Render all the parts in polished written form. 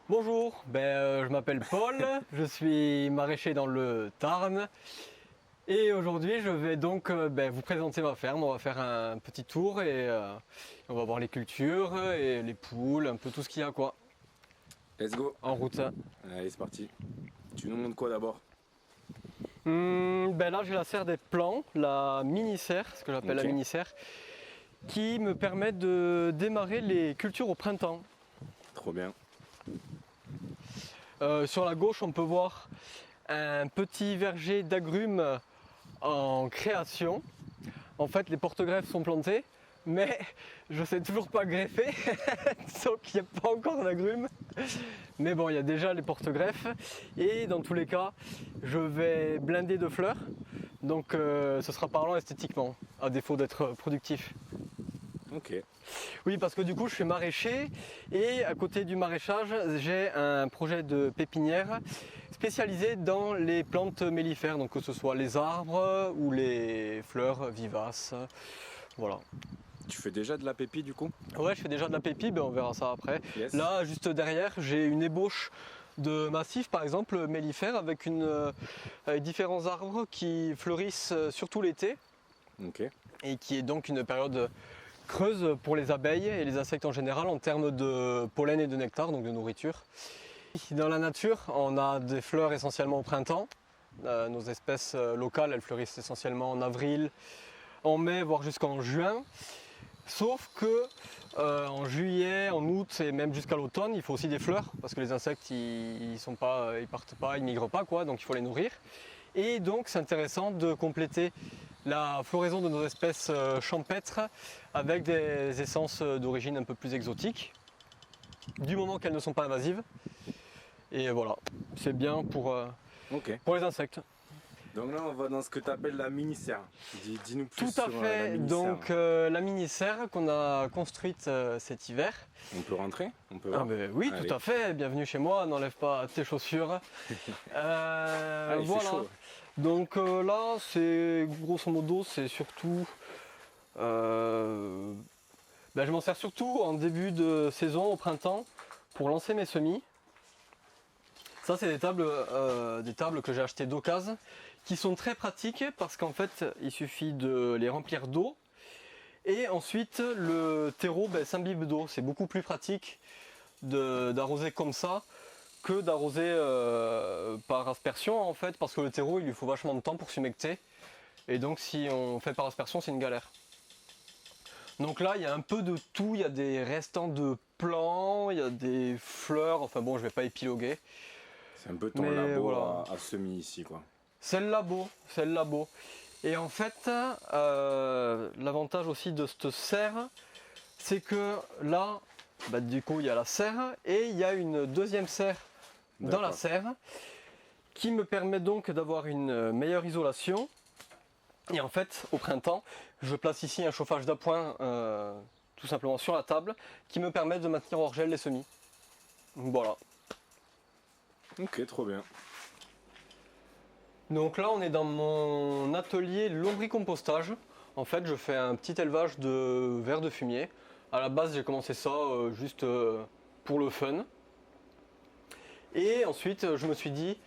Bonjour, je m'appelle Paul, je suis maraîcher dans le Tarn et aujourd'hui je vais donc vous présenter ma ferme. On va faire un petit tour et on va voir les cultures et les poules, un peu tout ce qu'il y a quoi. Let's go. En route. Allez, c'est parti. Tu nous montres quoi d'abord? Là j'ai la serre des plants, la mini-serre, ce que j'appelle Ok. la mini-serre, qui me permet de démarrer les cultures au printemps. Trop bien. Sur la gauche on peut voir un petit verger d'agrumes en création. En fait, les porte-greffes sont plantés, mais je sais toujours pas greffer, donc il n'y a pas encore d'agrumes. Mais bon, il y a déjà les porte-greffes, et dans tous les cas, je vais blinder de fleurs, donc ce sera parlant esthétiquement, à défaut d'être productif. Ok. Oui, parce que du coup, je suis maraîcher, et à côté du maraîchage, j'ai un projet de pépinière spécialisé dans les plantes mellifères, donc que ce soit les arbres ou les fleurs vivaces. Voilà. Tu fais déjà de la pépi du coup? Ouais, je fais déjà de la pépi, on verra ça après. Yes. Là, juste derrière, j'ai une ébauche de massifs, par exemple, mellifères, avec différents arbres qui fleurissent surtout l'été, Ok. et qui est donc une période creuse pour les abeilles et les insectes en général en termes de pollen et de nectar, donc de nourriture. Dans la nature, on a des fleurs essentiellement au printemps. Nos espèces locales, elles fleurissent essentiellement en avril, en mai, voire jusqu'en juin. Sauf que en juillet, en août et même jusqu'à l'automne, il faut aussi des fleurs parce que les insectes ils partent pas, ils migrent pas quoi, donc il faut les nourrir. Et donc c'est intéressant de compléter la floraison de nos espèces champêtres avec des essences d'origine un peu plus exotique, du moment qu'elles ne sont pas invasives. Et voilà, c'est bien Ok. pour les insectes. Donc là, on va dans ce que tu appelles la mini-serre. Dis-nous plus Tout à sur fait. la mini-serre. Donc la mini-serre qu'on a construite cet hiver. On peut rentrer? On peut Ah voir? oui, Allez. tout à fait. Bienvenue chez moi. N'enlève pas tes chaussures. Il fait Voilà. chaud. Donc là, c'est grosso modo, c'est surtout. Je m'en sers surtout en début de saison, au printemps, pour lancer mes semis. Ça, c'est des tables que j'ai achetées d'occasion, qui sont très pratiques parce qu'en fait, il suffit de les remplir d'eau. Et ensuite, le terreau s'imbibe d'eau. C'est beaucoup plus pratique d'arroser comme ça que d'arroser par aspersion en fait, parce que le terreau, il lui faut vachement de temps pour s'humecter. Et donc, si on fait par aspersion, c'est une galère. Donc là, il y a un peu de tout. Il y a des restants de plants, il y a des fleurs. Enfin bon, je vais pas épiloguer. C'est un peu ton Mais labo voilà. à semis ici quoi. C'est le labo. Et en fait, l'avantage aussi de cette serre, c'est que là, du coup, il y a la serre et il y a une deuxième serre dans la D'accord. serre qui me permet donc d'avoir une meilleure isolation. Et en fait, au printemps, je place ici un chauffage d'appoint tout simplement sur la table qui me permet de maintenir hors gel les semis. Voilà. Ok, trop bien. Donc là, on est dans mon atelier lombricompostage. En fait, je fais un petit élevage de vers de fumier. À la base, j'ai commencé ça juste pour le fun. Et ensuite, je me suis dit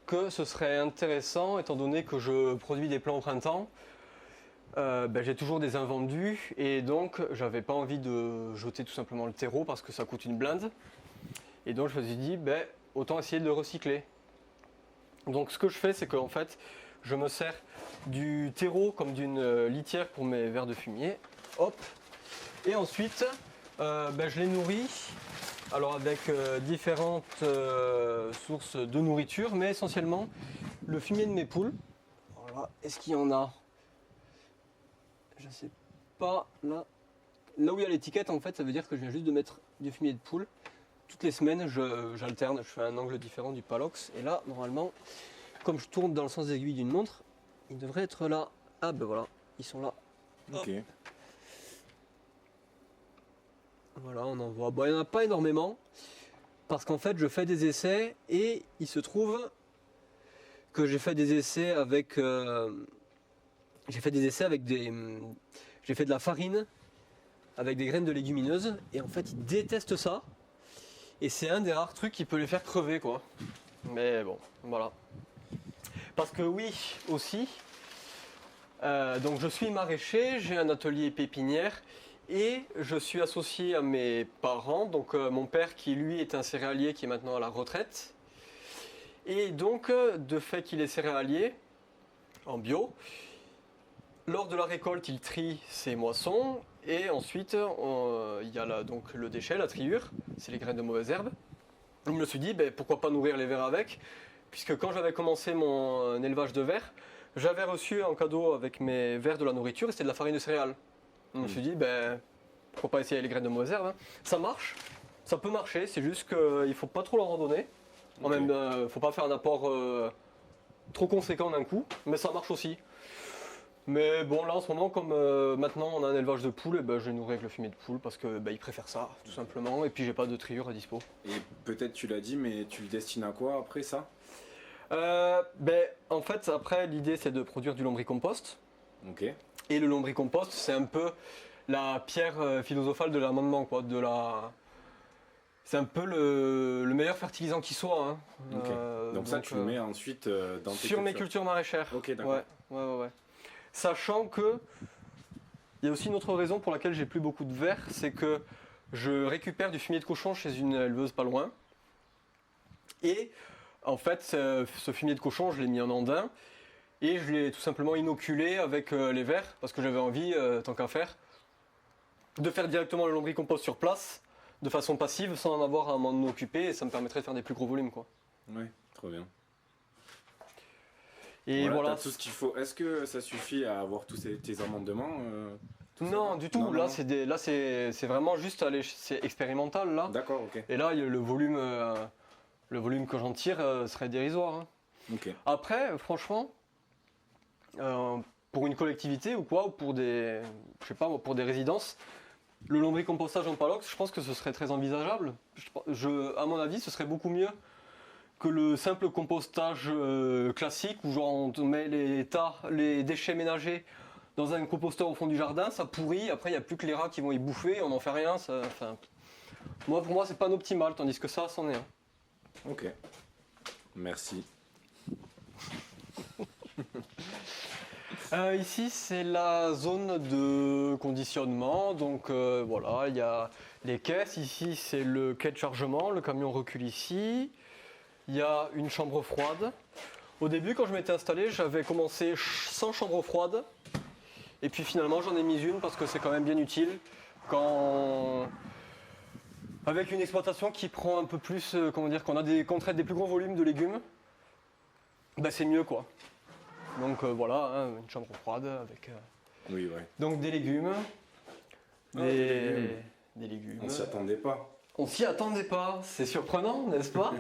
que ce serait intéressant, étant donné que je produis des plants au printemps. J'ai toujours des invendus et donc j'avais pas envie de jeter tout simplement le terreau parce que ça coûte une blinde. Et donc je me suis dit, autant essayer de le recycler. Donc ce que je fais, c'est qu'en fait, je me sers du terreau comme d'une litière pour mes vers de fumier. Hop. Et ensuite, je les nourris. Alors avec différentes sources de nourriture, mais essentiellement le fumier de mes poules. Voilà. Est-ce qu'il y en a? Je sais pas. Là où il y a l'étiquette, en fait, ça veut dire que je viens juste de mettre du fumier de poule. Toutes les semaines, j'alterne, je fais un angle différent du palox. Et là, normalement, comme je tourne dans le sens aiguille d'une montre, ils devraient être là. Ah voilà, ils sont là. Ok. Voilà, on en voit. Il n'y en a pas énormément, parce qu'en fait, je fais des essais, et il se trouve que j'ai fait des essais avec... j'ai fait de la farine avec des graines de légumineuses, et en fait, ils détestent ça. Et c'est un des rares trucs qui peut les faire crever, quoi. Mais bon, voilà. Parce que oui, aussi, donc je suis maraîcher, j'ai un atelier pépinière et je suis associé à mes parents. Donc mon père qui lui est un céréalier qui est maintenant à la retraite. Et donc de fait qu'il est céréalier en bio, lors de la récolte il trie ses moissons et ensuite il y a donc le déchet, la triure, c'est les graines de mauvaises herbes. Je me suis dit pourquoi pas nourrir les vers avec, puisque quand j'avais commencé mon élevage de vers, j'avais reçu en cadeau avec mes vers de la nourriture et c'était de la farine de céréales. Je me suis dit pourquoi pas essayer les graines de mauvaises herbes, hein. Ça marche, ça peut marcher, c'est juste qu'il ne faut pas trop leur en donner. En même temps, il ne faut pas faire un apport trop conséquent d'un coup, mais ça marche aussi. Mais bon, là en ce moment, comme maintenant on a un élevage de poules, je les nourris avec le fumier de poule parce que ils préfèrent ça, tout simplement. Et puis j'ai pas de triure à dispo. Et peut-être tu l'as dit, mais tu le destines à quoi après ça? En fait, après, l'idée c'est de produire du lombricompost. Ok. Et le lombricompost, c'est un peu la pierre philosophale de l'amendement, quoi. C'est un peu le meilleur fertilisant qui soit, hein. Ok. Donc ça, tu le mets ensuite dans tes sur mes cultures maraîchères. Ok, d'accord. Ouais. Sachant que il y a aussi une autre raison pour laquelle j'ai plus beaucoup de vers, c'est que je récupère du fumier de cochon chez une éleveuse pas loin. Et en fait, ce fumier de cochon, je l'ai mis en andin et je l'ai tout simplement inoculé avec les vers parce que j'avais envie, tant qu'à faire, de faire directement le lombricompost sur place de façon passive sans en avoir à m'en occuper et ça me permettrait de faire des plus gros volumes, quoi. Ouais, trop bien. Et voilà. T'as tout ce qu'il faut. Est-ce que ça suffit à avoir tous tes amendements Non, du tout. Non, là, non. c'est vraiment juste c'est expérimental là. D'accord, ok. Et là, le volume que j'en tire serait dérisoire, hein. Ok. Après, franchement, pour une collectivité ou quoi, ou pour des, je sais pas, pour des résidences, le lombricompostage en palox, je pense que ce serait très envisageable. À mon avis, ce serait beaucoup mieux que le simple compostage classique où genre on met les déchets ménagers dans un composteur au fond du jardin, ça pourrit, après il n'y a plus que les rats qui vont y bouffer, on n'en fait rien. Pour moi, c'est pas un optimal, tandis que ça, c'en est un. Ok. Merci. Ici, c'est la zone de conditionnement. Donc voilà, il y a les caisses. Ici, c'est le quai de chargement. Le camion recule ici. Il y a une chambre froide. Au début, quand je m'étais installé, j'avais commencé sans chambre froide. Et puis finalement, j'en ai mis une parce que c'est quand même bien utile. Avec une exploitation qui prend un peu plus, qu'on qu'on traite des plus gros volumes de légumes, c'est mieux, quoi. Donc voilà, hein, une chambre froide avec Oui, ouais. donc des légumes. Des légumes. On s'y attendait pas. On s'y attendait pas, c'est surprenant, n'est-ce pas?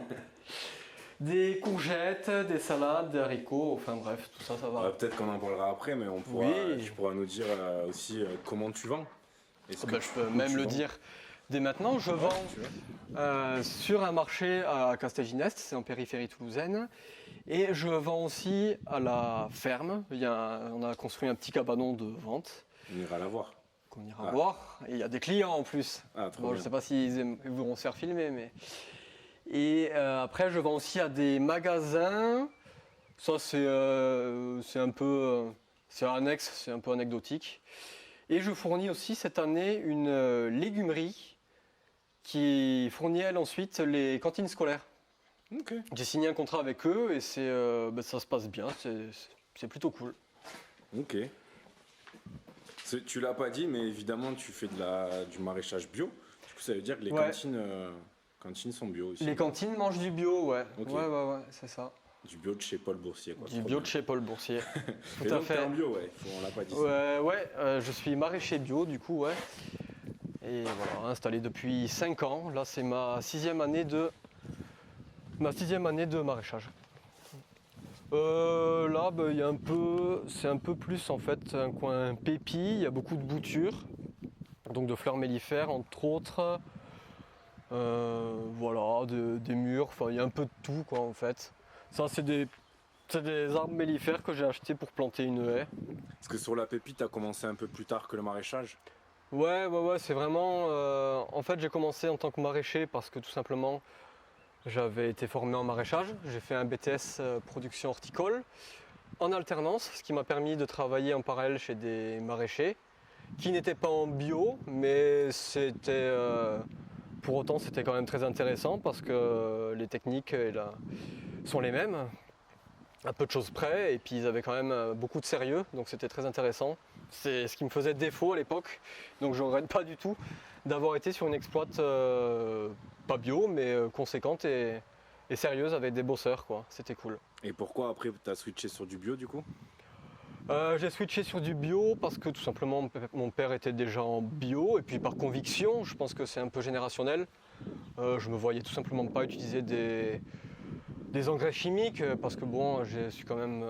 Des courgettes, des salades, des haricots, enfin bref, tout ça, ça va. Peut-être qu'on en parlera après, mais tu pourras nous dire aussi comment tu vends. Je peux même le dire dès maintenant. Je vends sur un marché à Castelginest, c'est en périphérie toulousaine. Et je vends aussi à la ferme. On a construit un petit cabanon de vente. On ira la voir. Qu'on ira voir. Et il y a des clients en plus. Je ne sais pas s'ils voudront se faire filmer. Mais... Et après, je vends aussi à des magasins. Ça, c'est un peu... c'est annexe, c'est un peu anecdotique. Et je fournis aussi cette année une légumerie qui fournit, elle, ensuite les cantines scolaires. Okay. J'ai signé un contrat avec eux et ça se passe bien, c'est plutôt cool. Ok. Tu l'as pas dit, mais évidemment tu fais du maraîchage bio. Du coup, ça veut dire que les cantines sont bio aussi. Les cantines mangent du bio, ouais. Okay. Ouais, c'est ça. Du bio de chez Paul Boursier, quoi. Du bio de chez Paul Boursier. Tout à fait. T'es en bio, ouais. On l'a pas dit. Je suis maraîcher bio, du coup, ouais. Et voilà, installé depuis 5 ans. Là, c'est ma sixième année de maraîchage. Là, c'est un peu plus en fait un coin pépi, il y a beaucoup de boutures, donc de fleurs mellifères entre autres. Voilà, des murs, enfin il y a un peu de tout, quoi, en fait. Ça, c'est des arbres mellifères que j'ai achetés pour planter une haie. Parce que sur la pépite, tu as commencé un peu plus tard que le maraîchage. Ouais, c'est vraiment. En fait, j'ai commencé en tant que maraîcher parce que tout simplement, j'avais été formé en maraîchage. J'ai fait un BTS production horticole en alternance, ce qui m'a permis de travailler en parallèle chez des maraîchers qui n'étaient pas en bio, mais pour autant, c'était quand même très intéressant parce que les techniques sont les mêmes, à peu de choses près, et puis ils avaient quand même beaucoup de sérieux, donc c'était très intéressant. C'est ce qui me faisait défaut à l'époque, donc je ne regrette pas du tout d'avoir été sur une exploite pas bio, mais conséquente et sérieuse avec des bosseurs, quoi. C'était cool. Et pourquoi après tu as switché sur du bio du coup? J'ai switché sur du bio parce que tout simplement mon père était déjà en bio, et puis par conviction, je pense que c'est un peu générationnel. Je me voyais tout simplement pas utiliser des engrais chimiques parce que bon, je suis quand même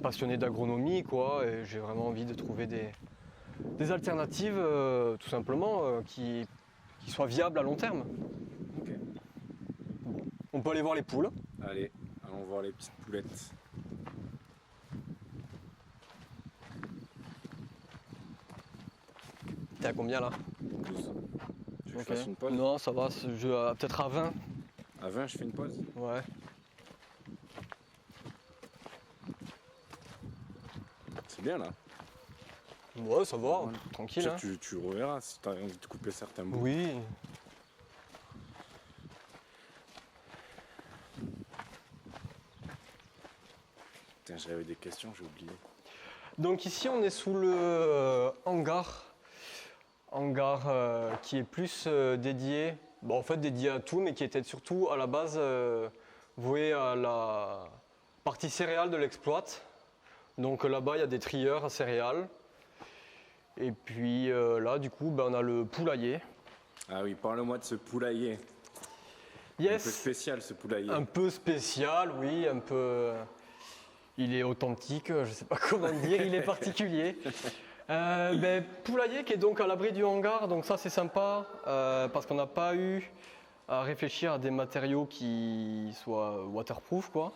passionné d'agronomie, quoi, et j'ai vraiment envie de trouver des alternatives tout simplement qui soient viables à long terme. Ok. On peut aller voir les poules. Allez, allons voir les petites poulettes. T'es à combien là? 12. Tu veux que Ok. je fasse une pause? Non, ça va, peut-être à 20. À 20, je fais une pause? Ouais. C'est bien là. Ouais, ça va, Ouais. tranquille. Hein. Tu reverras si tu as envie de couper certains bouts. Oui. Putain, j'avais des questions, j'ai oublié. Donc ici on est sous le hangar qui est plus dédié, bon, en fait dédié à tout, mais qui était surtout à la base voué à la partie céréale de l'exploite. Donc là-bas il y a des trieurs à céréales. Et puis là du coup on a le poulailler. Ah oui, parle-moi de ce poulailler. Yes. Un peu spécial ce poulailler. Un peu spécial, oui, un peu. Il est authentique, je ne sais pas comment dire, il est particulier. Poulailler qui est donc à l'abri du hangar, donc ça c'est sympa parce qu'on n'a pas eu à réfléchir à des matériaux qui soient waterproof, quoi.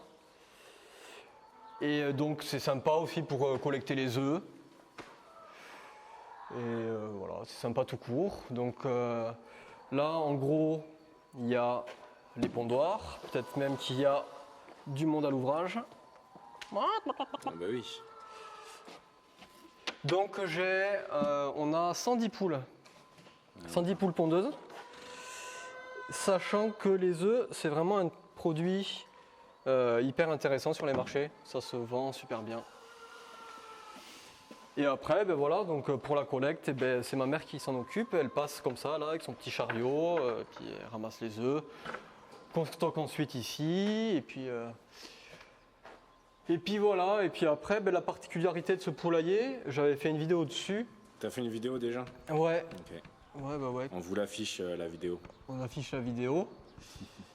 Et donc c'est sympa aussi pour collecter les œufs. Et voilà, c'est sympa tout court. Donc là en gros il y a les pondoirs, peut-être même qu'il y a du monde à l'ouvrage. Ah bah oui. Donc on a 110 poules, 110 poules pondeuses, sachant que les œufs c'est vraiment un produit hyper intéressant sur les marchés, ça se vend super bien. Et après, voilà, donc pour la collecte, c'est ma mère qui s'en occupe, elle passe comme ça là avec son petit chariot, puis elle ramasse les œufs, qu'on stocke ensuite ici, et puis voilà, et puis après, la particularité de ce poulailler, j'avais fait une vidéo dessus. T'as fait une vidéo déjà? Ouais. Ok. Ouais. On vous l'affiche la vidéo. On affiche la vidéo.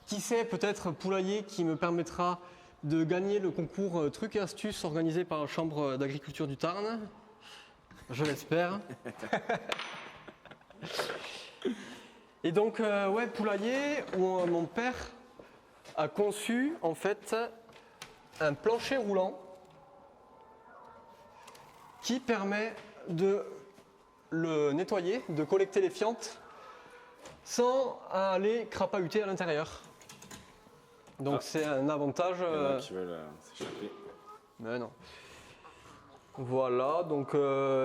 Qui sait, peut-être poulailler qui me permettra de gagner le concours trucs et astuces organisé par la Chambre d'agriculture du Tarn. Je l'espère. Et donc, poulailler où mon père a conçu en fait un plancher roulant qui permet de le nettoyer, de collecter les fientes sans aller crapahuter à l'intérieur. Donc c'est un avantage. Il y en a qui veulent s'échapper. Mais non. Voilà, donc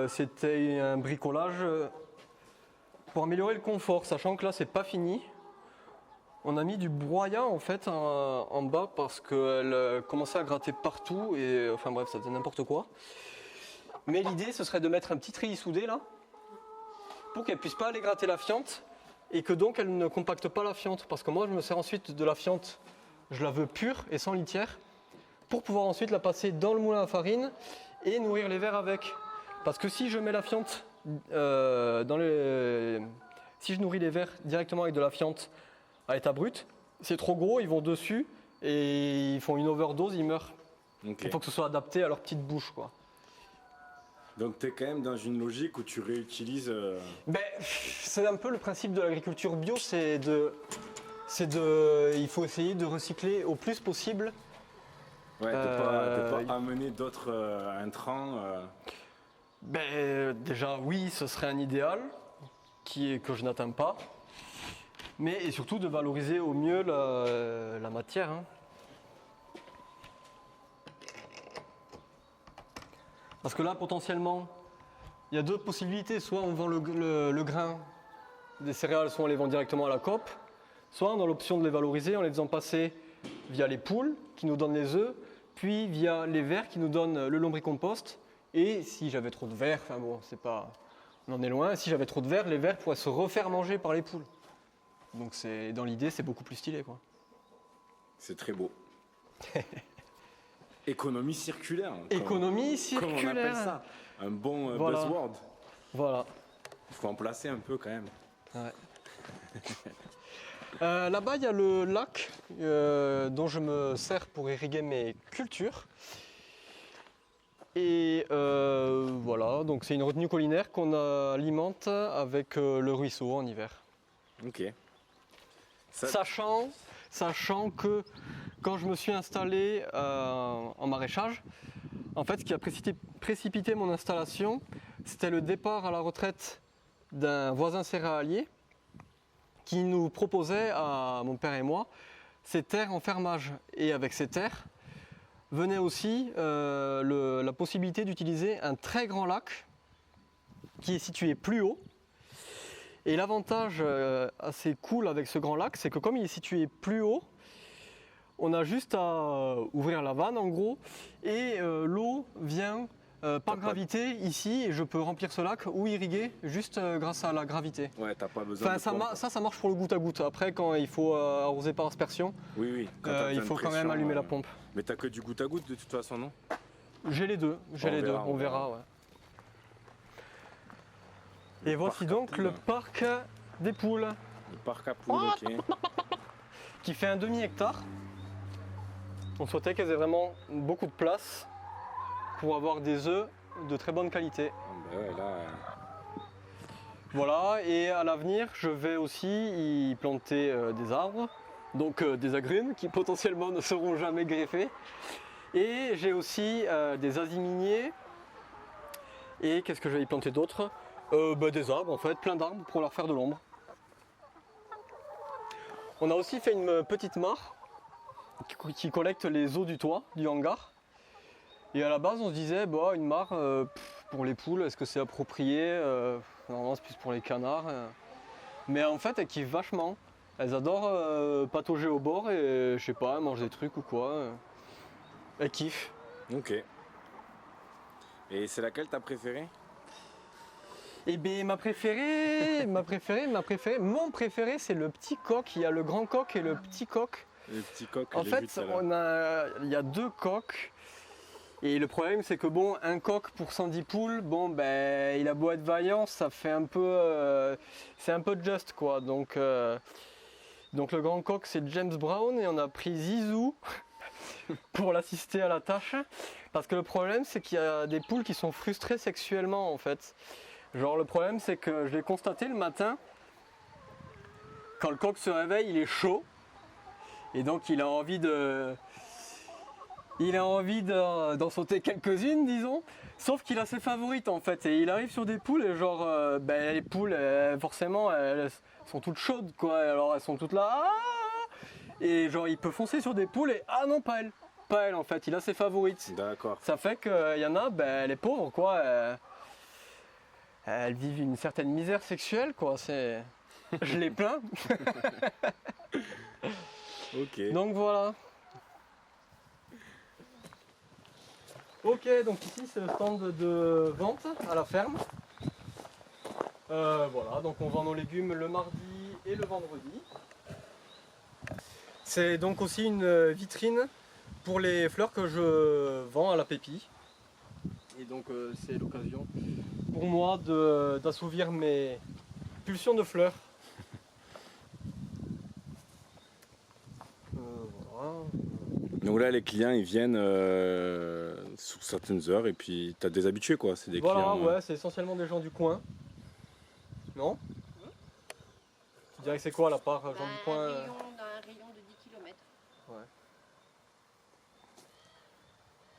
c'était un bricolage pour améliorer le confort, sachant que là c'est pas fini. On a mis du broyat en fait en bas parce qu'elle commençait à gratter partout et enfin bref, ça faisait n'importe quoi. Mais l'idée ce serait de mettre un petit treillis soudé là pour qu'elle puisse pas aller gratter la fiente et que donc elle ne compacte pas la fiente, parce que moi je me sers ensuite de la fiente, je la veux pure et sans litière pour pouvoir ensuite la passer dans le moulin à farine et nourrir les vers avec. Parce que si je mets la fiente si je nourris les vers directement avec de la fiente à l'état brut, c'est trop gros, ils vont dessus et ils font une overdose, ils meurent. Ok. Il faut que ce soit adapté à leur petite bouche, quoi. Donc tu es quand même dans une logique où tu réutilises. C'est un peu le principe de l'agriculture bio, il faut essayer de recycler au plus possible. Ouais, de pas amener d'autres intrants. Déjà oui, ce serait un idéal que je n'atteins pas, mais et surtout de valoriser au mieux la matière, hein. Parce que là potentiellement, il y a deux possibilités, soit on vend le grain des céréales, soit on les vend directement à la coop, soit on a l'option de les valoriser en les faisant passer via les poules qui nous donnent les œufs, puis via les vers qui nous donnent le lombricompost. Et si j'avais trop de vers, enfin bon, c'est pas, on en est loin, si j'avais trop de vers, les vers pourraient se refaire manger par les poules. Donc dans l'idée, c'est beaucoup plus stylé, quoi. C'est très beau. Économie circulaire. Économie circulaire. Comment on appelle ça? Un bon Voilà. buzzword. Voilà. Il faut en placer un peu quand même. Ouais. Là-bas, il y a le lac dont je me sers pour irriguer mes cultures. Et voilà, donc c'est une retenue collinaire qu'on alimente avec le ruisseau en hiver. Ok. Sachant que quand je me suis installé en maraîchage, en fait, ce qui a précipité mon installation, c'était le départ à la retraite d'un voisin céréalier qui nous proposait à mon père et moi ces terres en fermage. Et avec ces terres venait aussi la possibilité d'utiliser un très grand lac qui est situé plus haut. Et l'avantage assez cool avec ce grand lac, c'est que comme il est situé plus haut, on a juste à ouvrir la vanne en gros et l'eau vient par gravité ici et je peux remplir ce lac ou irriguer juste grâce à la gravité. Ouais, t'as pas besoin de pompe. Ça marche pour le goutte à goutte. Après, quand il faut arroser par aspersion, oui. Il faut quand même allumer la pompe. Mais t'as que du goutte à goutte de toute façon, non? J'ai les deux, on verra. Ouais. Et voici donc le parc des poules. Le parc à poules, ok. Qui fait un demi-hectare. On souhaitait qu'elles aient vraiment beaucoup de place pour avoir des œufs de très bonne qualité. Ben ouais, là, Voilà, et à l'avenir, je vais aussi y planter des arbres, donc des agrumes qui potentiellement ne seront jamais greffés. Et j'ai aussi des aziminiers. Et qu'est-ce que je vais y planter d'autre? Des arbres en fait, plein d'arbres pour leur faire de l'ombre. On a aussi fait une petite mare qui collecte les eaux du toit du hangar. Et à la base, on se disait, une mare pour les poules, est-ce que c'est approprié? Normalement, c'est plus pour les canards. Mais en fait, elles kiffent vachement. Elles adorent patauger au bord et, je sais pas, manger des trucs ou quoi. Elles kiffent. ok. Et c'est laquelle t'as préférée? Eh bien, mon préféré, c'est le petit coq. Il y a le grand coq et le petit coq. Le petit coq. En fait, il y a deux coqs. Et le problème, c'est que un coq pour 110 poules, il a beau être vaillant, ça fait un peu, c'est un peu just quoi. Donc le grand coq, c'est James Brown et on a pris Zizou pour l'assister à la tâche. Parce que le problème, c'est qu'il y a des poules qui sont frustrées sexuellement en fait. Genre le problème, c'est que je l'ai constaté le matin, quand le coq se réveille, il est chaud. Et donc il a envie d'en sauter quelques-unes, disons. Sauf qu'il a ses favorites en fait. Et il arrive sur des poules et les poules, forcément, elles sont toutes chaudes quoi. Alors elles sont toutes là. Ah, et il peut foncer sur des poules et ah non, pas elle. Pas elle en fait. Il a ses favorites. D'accord. Ça fait qu'il y en a, les pauvres quoi. Elles vivent une certaine misère sexuelle quoi. Je les plains. Ok. Donc voilà. Ok, donc ici c'est le stand de vente à la ferme. Voilà, donc on vend nos légumes le mardi et le vendredi. C'est donc aussi une vitrine pour les fleurs que je vends à la Pépi. Et donc c'est l'occasion pour moi d'assouvir mes pulsions de fleurs. Voilà. Donc là, les clients, ils viennent sous certaines heures et puis t'as des habitués quoi. C'est des clients. Ouais, c'est essentiellement des gens du coin. Non? Tu dirais que c'est quoi la part gens du coin? Un rayon de 10 km. Ouais.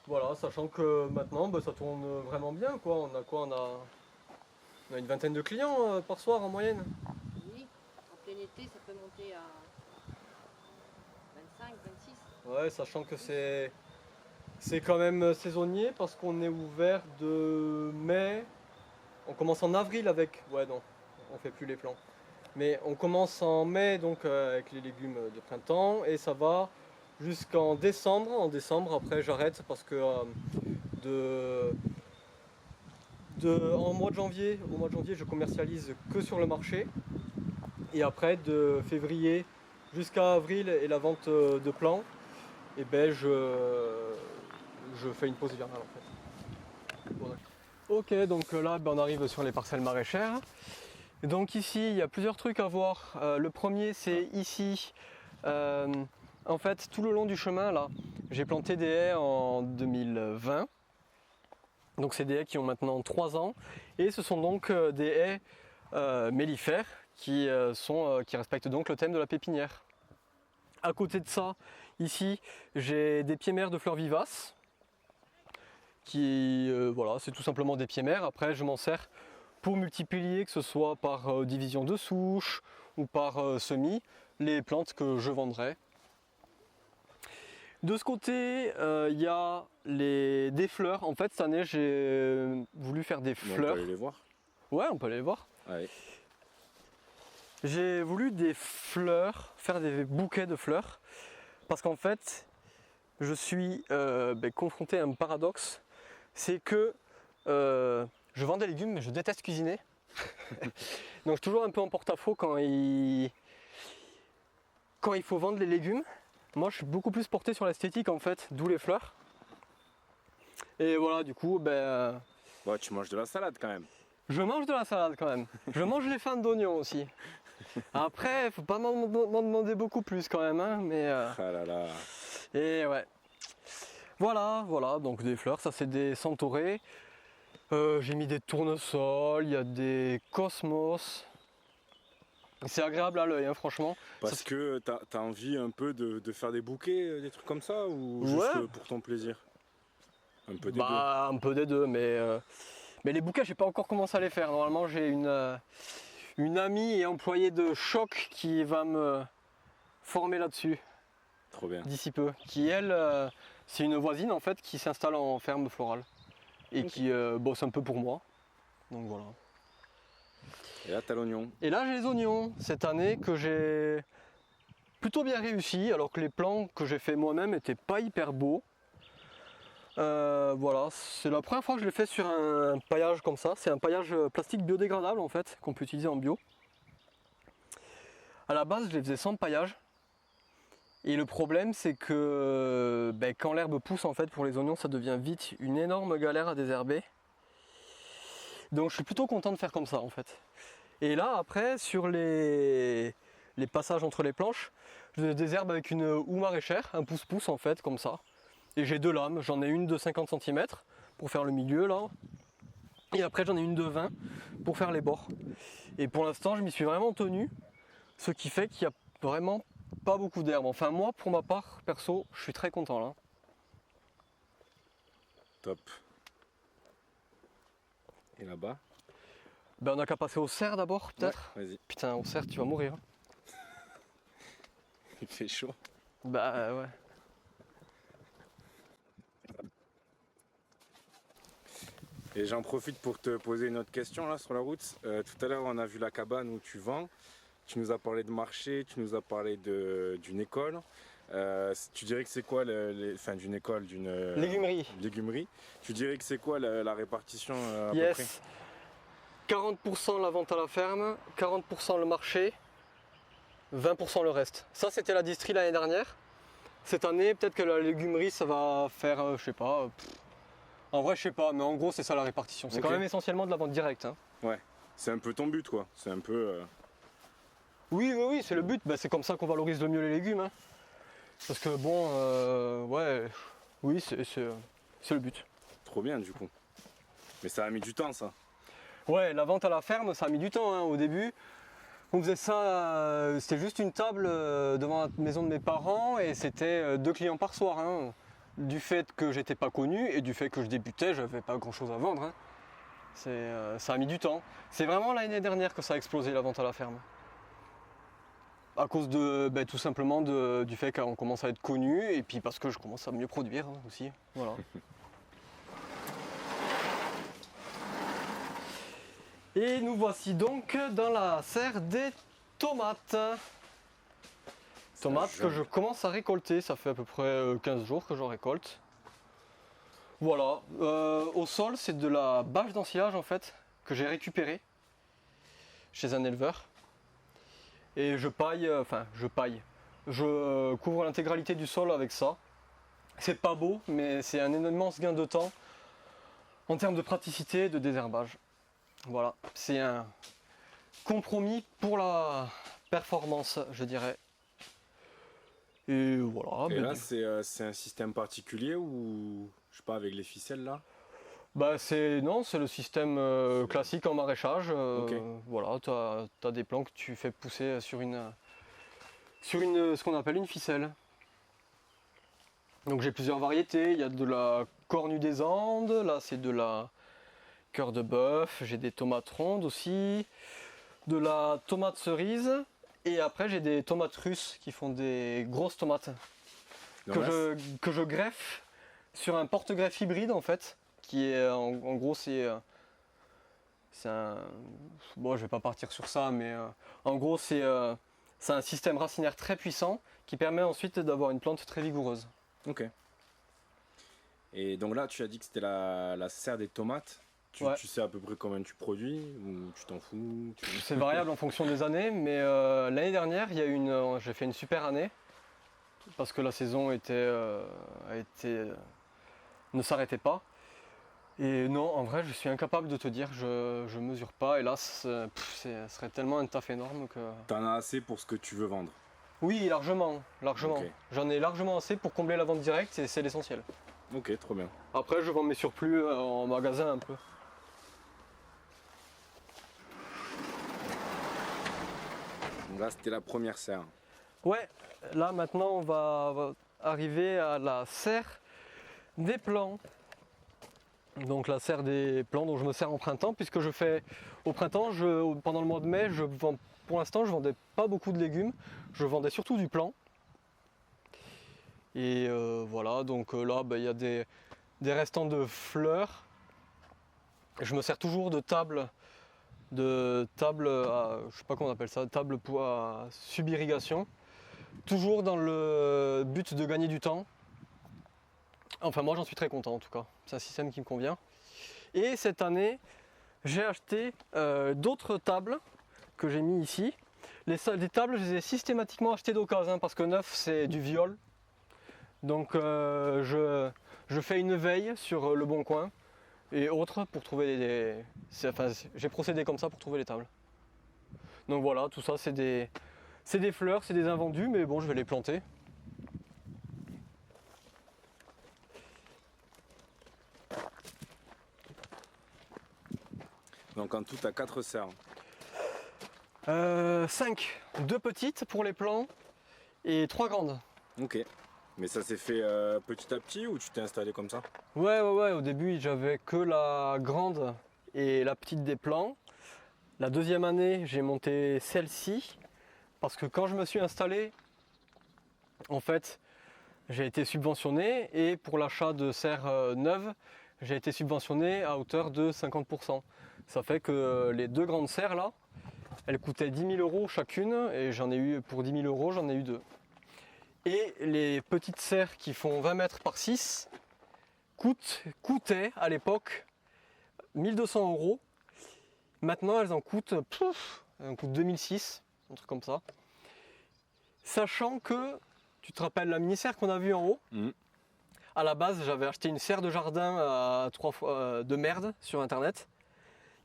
Voilà, sachant que maintenant ça tourne vraiment bien quoi. On a quoi? On a une vingtaine de clients par soir en moyenne. Oui, en plein été, ça peut monter à 25, 26. Ouais, sachant que c'est quand même saisonnier parce qu'on est ouvert de mai. On commence en avril avec. Ouais, non, on fait plus les plants. Mais on commence en mai donc avec les légumes de printemps et ça va jusqu'en décembre. En décembre, après j'arrête parce que au mois de janvier, je commercialise que sur le marché. Et après, de février jusqu'à avril et la vente de plants, et ben je fais une pause hivernale en fait. Voilà. Ok, donc là on arrive sur les parcelles maraîchères. Et donc ici il y a plusieurs trucs à voir. Le premier c'est ici. En fait tout le long du chemin là, j'ai planté des haies en 2020. Donc c'est des haies qui ont maintenant 3 ans. Et ce sont donc des haies mellifères qui respectent donc le thème de la pépinière. À côté de ça, ici j'ai des pieds-mères de fleurs vivaces. Voilà, c'est tout simplement des pieds-mères. Après je m'en sers pour multiplier, que ce soit par division de souches ou par semis, les plantes que je vendrai. De ce côté, il y a des fleurs. En fait, cette année, j'ai voulu faire des fleurs. On peut aller les voir. Ouais, on peut aller les voir. Allez. J'ai voulu des fleurs, faire des bouquets de fleurs, parce qu'en fait, je suis confronté à un paradoxe. C'est que je vends des légumes, mais je déteste cuisiner. Donc je suis toujours un peu en porte-à-faux quand il faut vendre les légumes. Moi je suis beaucoup plus porté sur l'esthétique en fait, d'où les fleurs. Et voilà, du coup, Ouais, tu manges de la salade quand même. je mange de la salade quand même. Je mange les fans d'oignons aussi. Après, faut pas m'en demander beaucoup plus quand même, hein, mais... Ah là là. Et ouais. Voilà, donc des fleurs, ça c'est des centaurées. J'ai mis des tournesols, il y a des cosmos. C'est agréable à l'œil, hein, franchement. Parce que t'as envie un peu de faire des bouquets, des trucs comme ça, ou Ouais. juste pour ton plaisir? Un peu des deux. Un peu des deux, mais les bouquets, j'ai pas encore commencé à les faire. Normalement, j'ai une amie et employée de Choc qui va me former là-dessus Trop bien. d'ici peu. Qui elle, c'est une voisine en fait qui s'installe en ferme florale et qui bosse un peu pour moi. Donc voilà. Et là, t'as l'oignon. Et là, j'ai les oignons cette année que j'ai plutôt bien réussi, alors que les plants que j'ai fait moi-même n'étaient pas hyper beaux. Voilà, c'est la première fois que je l'ai fait sur un paillage comme ça. C'est un paillage plastique biodégradable en fait, qu'on peut utiliser en bio. À la base, je les faisais sans paillage. Et le problème, c'est que quand l'herbe pousse en fait pour les oignons, ça devient vite une énorme galère à désherber. Donc je suis plutôt content de faire comme ça en fait. Et là après sur les passages entre les planches, je désherbe avec une houe maraîchère, un pouce-pouce en fait comme ça. Et j'ai 2 lames, j'en ai une de 50 cm pour faire le milieu là. Et après j'en ai une de 20 pour faire les bords. Et pour l'instant je m'y suis vraiment tenu, ce qui fait qu'il n'y a vraiment pas beaucoup d'herbe. Enfin moi pour ma part perso je suis très content là. Top. Et là-bas? On n'a qu'à passer au cerf d'abord peut-être. Ouais, vas-y. Putain au cerf tu vas mourir. Il fait chaud. Bah ouais. Et j'en profite pour te poser une autre question là sur la route. Tout à l'heure on a vu la cabane où tu vends. Tu nous as parlé de marché, tu nous as parlé d'une école. Tu dirais que c'est quoi d'une école, d'une légumerie. Tu dirais que c'est quoi la répartition à peu près? 40% la vente à la ferme, 40% le marché, 20% le reste. Ça c'était la distrie l'année dernière. Cette année peut-être que la légumerie ça va faire, je sais pas. En vrai je sais pas, mais en gros c'est ça la répartition. C'est quand même essentiellement de la vente directe. Hein. Ouais, c'est un peu ton but quoi. C'est un peu... Oui, c'est le but. C'est comme ça qu'on valorise le mieux les légumes. Hein. Parce que bon, oui c'est le but. Trop bien du coup. Mais ça a mis du temps ça. Ouais, la vente à la ferme, ça a mis du temps hein, au début. On faisait ça, c'était juste une table devant la maison de mes parents et c'était 2 clients par soir. Hein. du fait que j'étais pas connu et du fait que je débutais, j'avais pas grand chose à vendre, hein. Ça a mis du temps. C'est vraiment l'année dernière que ça a explosé la vente à la ferme. À cause de, tout simplement du fait qu'on commence à être connu et puis parce que je commence à mieux produire, hein, aussi. Voilà. Et nous voici donc dans la serre des tomates. Tomates que je commence à récolter, ça fait à peu près 15 jours que j'en récolte. Voilà, au sol c'est de la bâche d'ensilage en fait, que j'ai récupérée chez un éleveur. Et je paille, je couvre l'intégralité du sol avec ça. C'est pas beau, mais c'est un immense gain de temps en termes de praticité et de désherbage. Voilà, c'est un compromis pour la performance, je dirais. Et voilà. Et là, c'est un système particulier ou, je sais pas, avec les ficelles là? C'est le système classique en maraîchage. Ok. Voilà, tu as des plants que tu fais pousser sur ce qu'on appelle une ficelle. Donc j'ai plusieurs variétés. Il y a de la cornue des Andes, là c'est de la cœur de bœuf, j'ai des tomates rondes aussi, de la tomate cerise, et après j'ai des tomates russes qui font des grosses tomates que je greffe sur un porte-greffe hybride en fait, qui est en gros c'est un... Bon, je vais pas partir sur ça, mais en gros c'est un système racinaire très puissant qui permet ensuite d'avoir une plante très vigoureuse. Ok. Et donc là, tu as dit que c'était la serre des tomates. Ouais. Tu sais à peu près combien tu produis ou tu t'en fous? C'est variable en fonction des années, mais l'année dernière, j'ai fait une super année parce que la saison ne s'arrêtait pas. Et non, en vrai, je suis incapable de te dire, je mesure pas. Hélas, ce serait tellement un taf énorme que. T'en as assez pour ce que tu veux vendre? Oui, largement. Ok. J'en ai largement assez pour combler la vente directe et c'est l'essentiel. Ok, trop bien. Après, je vends mes surplus en magasin un peu. Donc là, c'était la première serre. Ouais, là maintenant on va arriver à la serre des plants. Donc la serre des plants dont je me sers en printemps, puisque je fais au printemps, pendant le mois de mai, pour l'instant je vendais pas beaucoup de légumes, je vendais surtout du plant. Et voilà, donc là il y a des restants de fleurs. Je me sers toujours de table je sais pas comment on appelle ça, table à sub-irrigation. Toujours dans le but de gagner du temps. Enfin moi j'en suis très content en tout cas, c'est un système qui me convient. Et cette année j'ai acheté d'autres tables que j'ai mis ici. Les tables je les ai systématiquement achetées d'occasion parce que neuf c'est du viol. Donc je fais une veille sur le Bon Coin et autres pour trouver j'ai procédé comme ça pour trouver les tables. Donc voilà, tout ça c'est des fleurs, c'est des invendus, mais bon je vais les planter. Donc en tout, tu as 4 serres. 5, 2 petites pour les plants et 3 grandes. Ok. Mais ça s'est fait petit à petit ou tu t'es installé comme ça? Ouais, au début j'avais que la grande et la petite des plants. La deuxième année j'ai monté celle-ci parce que quand je me suis installé, en fait j'ai été subventionné et pour l'achat de serres neuves, j'ai été subventionné à hauteur de 50%. Ça fait que les 2 grandes serres là, elles coûtaient 10 000 € chacune et j'en ai eu pour 10 000 €, j'en ai eu 2. Et les petites serres qui font 20 mètres par 6 coûtaient à l'époque 1 200 €. Maintenant elles en coûtent, 2006, un truc comme ça. Sachant que, tu te rappelles la mini-serre qu'on a vue en haut? À la base j'avais acheté une serre de jardin à 3 fois de merde sur internet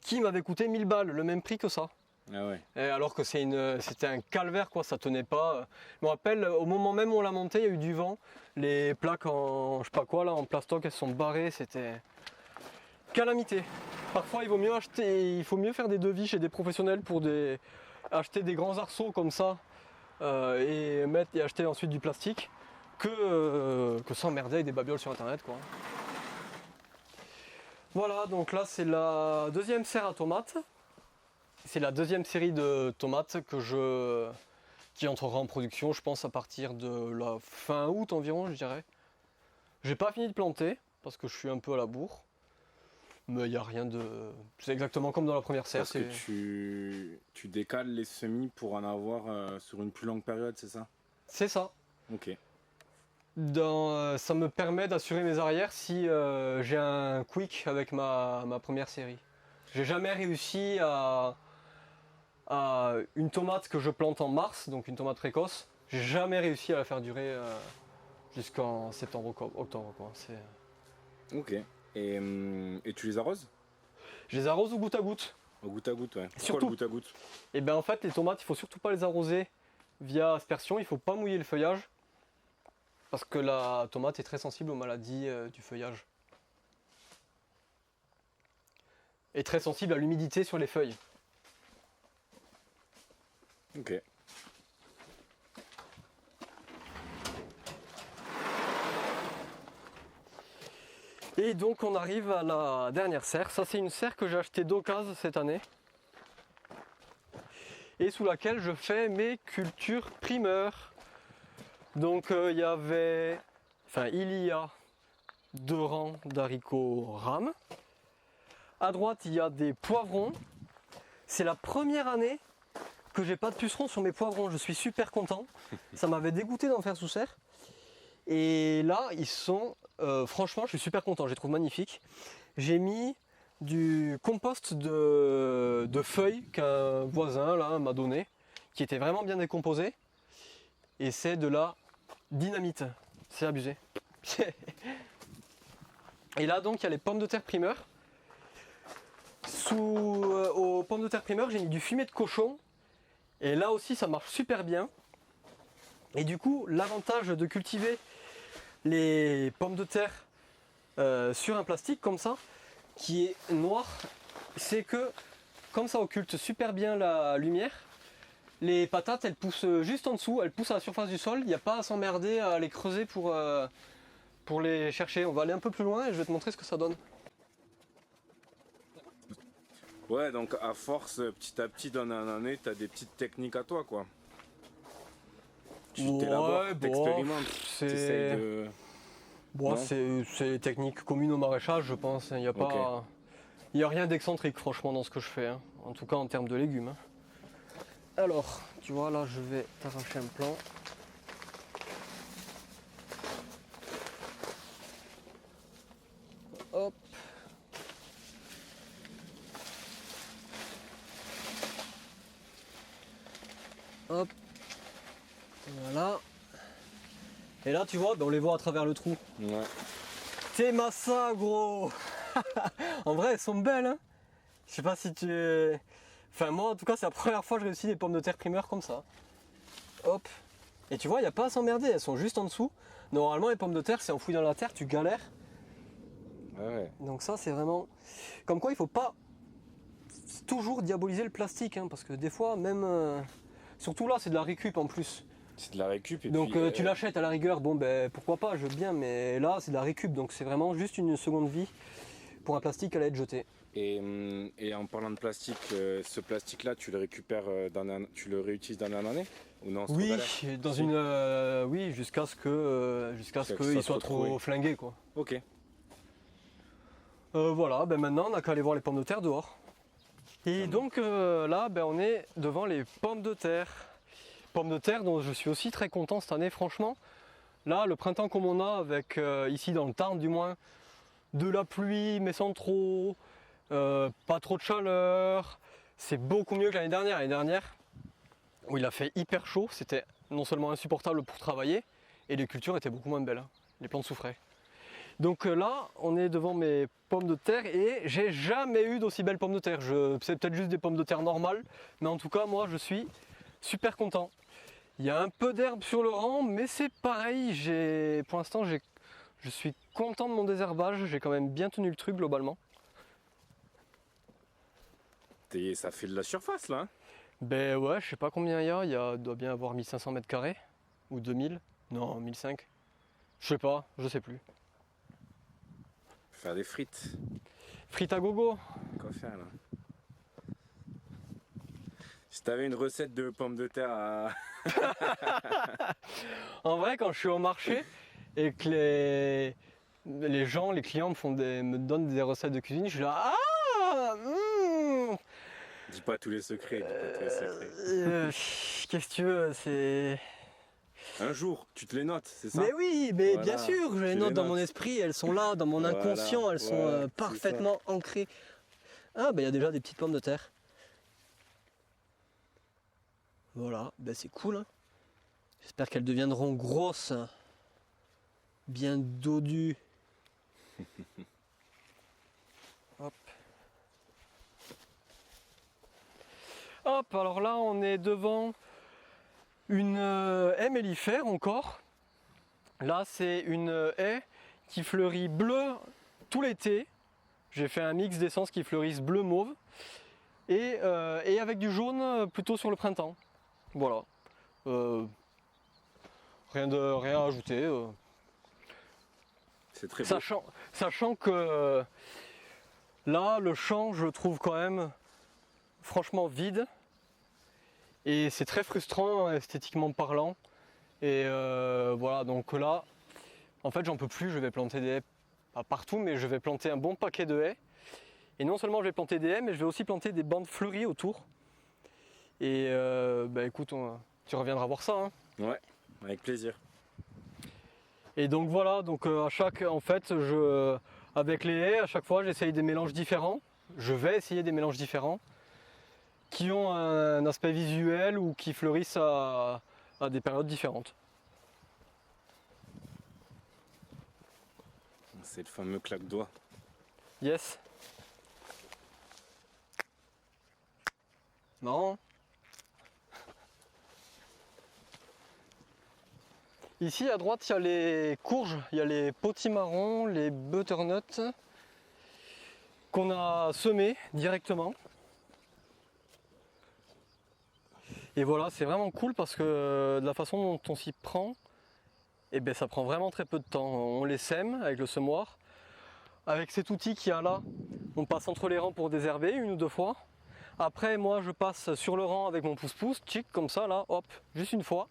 qui m'avait coûté 1000 balles, le même prix que ça. Ah ouais. Et alors que c'était un calvaire quoi, ça tenait pas. Je me rappelle au moment même où on l'a monté, il y a eu du vent, les plaques en je sais pas quoi là en plastoc elles sont barrées, c'était calamité. Parfois il faut mieux faire des devis chez des professionnels pour acheter des grands arceaux comme ça et acheter ensuite du plastique que s'emmerder avec des babioles sur internet quoi. Voilà, donc là c'est la deuxième serre à tomates. C'est la deuxième série de tomates qui entrera en production, je pense à partir de la fin août environ, je dirais. J'ai pas fini de planter parce que je suis un peu à la bourre. Mais il n'y a rien de. C'est exactement comme dans la première serre. Parce que tu décales les semis pour en avoir sur une plus longue période, c'est ça? C'est ça. Ok. Ça me permet d'assurer mes arrières si j'ai un quick avec ma première série. J'ai jamais réussi à une tomate que je plante en mars, donc une tomate précoce, j'ai jamais réussi à la faire durer jusqu'en septembre, octobre. Quoi. Ok. Et tu les arroses? Je les arrose au goutte à goutte. Au goutte à goutte, ouais. Pourquoi Surtout- le goutte à goutte? Et bien en fait les tomates, il faut surtout pas les arroser via aspersion, il faut pas mouiller le feuillage. Parce que la tomate est très sensible aux maladies du feuillage. Et très sensible à l'humidité sur les feuilles. Ok. Et donc on arrive à la dernière serre. Ça c'est une serre que j'ai achetée d'occasion cette année. Et sous laquelle je fais mes cultures primeurs. Donc il y a 2 rangs d'haricots rames. À droite il y a des poivrons. C'est la première année que j'ai pas de pucerons sur mes poivrons. Je suis super content. Ça m'avait dégoûté d'en faire sous serre. Et là ils sont... franchement je suis super content, je les trouve magnifiques. J'ai mis du compost de feuilles qu'un voisin là m'a donné, qui était vraiment bien décomposé. Et c'est de la dynamite. C'est abusé. Et là donc il y a les pommes de terre primeurs. Aux pommes de terre primeurs j'ai mis du fumier de cochon. Et là aussi ça marche super bien. Et du coup l'avantage de cultiver les pommes de terre sur un plastique comme ça, qui est noir, c'est que comme ça occulte super bien la lumière, les patates elles poussent juste en dessous, elles poussent à la surface du sol, il n'y a pas à s'emmerder à les creuser pour les chercher. On va aller un peu plus loin et je vais te montrer ce que ça donne. Ouais, donc à force, petit à petit, d'année en année, tu as des petites techniques à toi, quoi. Tu t'élabores, Ouais, bon, t'expérimentes, c'est- t'essayes de... Bon, Non. c'est les techniques communes au maraîchage, je pense. Il n'y a pas, il y a rien d'excentrique, franchement, dans ce que je fais. Hein. En tout cas, en termes de légumes. Hein. Alors, tu vois, là, je vais t'arracher un plan. Hop. Hop. Voilà. Et là, tu vois, ben, on les voit à travers le trou. Ouais. T'es massa, gros. En vrai, elles sont belles, hein. Je sais pas si tu... Enfin, moi, en tout cas, c'est la première fois que je réussis des pommes de terre primeurs comme ça. Hop. Et tu vois, il n'y a pas à s'emmerder, elles sont juste en dessous. Normalement, les pommes de terre, c'est enfoui dans la terre, tu galères. Ouais. Donc ça, c'est vraiment... Comme quoi, il faut pas toujours diaboliser le plastique, hein, parce que des fois, même... Surtout là, c'est de la récup en plus. C'est de la récup et Donc puis... tu l'achètes à la rigueur, bon ben pourquoi pas, je veux bien, mais là c'est de la récup, donc c'est vraiment juste une seconde vie pour un plastique à être jeté. Et en parlant de plastique, ce plastique-là, tu le récupères, tu le réutilises d'année en année? Ou non, c'est trop Oui, galère? dans Si. oui, jusqu'à ce que Jusqu'à que qu'il ça soit soit trop troué. flingué quoi. Ok. Voilà, ben maintenant on n'a qu'à aller voir les pommes de terre dehors. Et donc là, ben, on est devant les pommes de terre. Pommes de terre dont je suis aussi très content cette année, franchement. Là, le printemps comme on a, avec ici dans le Tarn du moins, de la pluie mais sans trop, pas trop de chaleur, c'est beaucoup mieux que l'année dernière. L'année dernière, où il a fait hyper chaud, c'était non seulement insupportable pour travailler, et les cultures étaient beaucoup moins belles, hein. Les plantes souffraient. Donc là, on est devant mes pommes de terre et j'ai jamais eu d'aussi belles pommes de terre. C'est peut-être juste des pommes de terre normales, mais en tout cas, moi, je suis super content. Il y a un peu d'herbe sur le rang, mais c'est pareil. Pour l'instant, je suis content de mon désherbage. J'ai quand même bien tenu le truc globalement. Ça fait de la surface, là. Hein. Ben ouais, je sais pas combien il y a. Doit bien avoir 1500 mètres carrés ou 2000. Non, 1500. Je sais pas, je sais plus. Faire des frites. Frites à gogo. Quoi faire là? Si t'avais une recette de pommes de terre à... En vrai, quand je suis au marché et que les gens, les clients me donnent des recettes de cuisine, je suis là, ah, Dis pas tous les secrets, dis pas tous les secrets. qu'est-ce que tu veux, c'est... Un jour, tu te les notes, c'est ça? Mais oui, mais Voilà, bien sûr, je les tu note les dans mon notes. esprit, elles sont là, dans mon Voilà, inconscient, elles sont voilà, c'est parfaitement ancrées. Ah, bah il y a déjà des petites pommes de terre. Voilà, bah c'est cool. Hein. J'espère qu'elles deviendront grosses, bien dodues. Hop. Hop, alors là on est devant une haie mellifère encore. Là c'est une haie qui fleurit bleu tout l'été. J'ai fait un mix d'essences qui fleurissent bleu mauve et avec du jaune plutôt sur le printemps. Voilà. Rien à ajouter. C'est très beau. Sachant que là, le champ, je le trouve quand même franchement vide. Et c'est très frustrant esthétiquement parlant. Et voilà, donc là, en fait, j'en peux plus. Je vais planter des haies, pas partout, mais je vais planter un bon paquet de haies. Et non seulement je vais planter des haies, mais je vais aussi planter des bandes fleuries autour. Et bah écoute, tu reviendras voir ça. Hein. Ouais, avec plaisir. Et donc voilà, donc avec les haies, à chaque fois j'essaye des mélanges différents. Je vais essayer des mélanges différents qui ont un aspect visuel ou qui fleurissent à des périodes différentes. C'est le fameux claque-doigt. Yes. Marrant. Ici à droite, il y a les courges, il y a les potimarrons, les butternuts qu'on a semés directement. Et voilà, c'est vraiment cool parce que de la façon dont on s'y prend, eh ben, ça prend vraiment très peu de temps. On les sème avec le semoir. Avec cet outil qu'il y a là, on passe entre les rangs pour désherber une ou deux fois. Après, moi, je passe sur le rang avec mon pouce-pouce, tchic, comme ça, là, hop, juste une fois.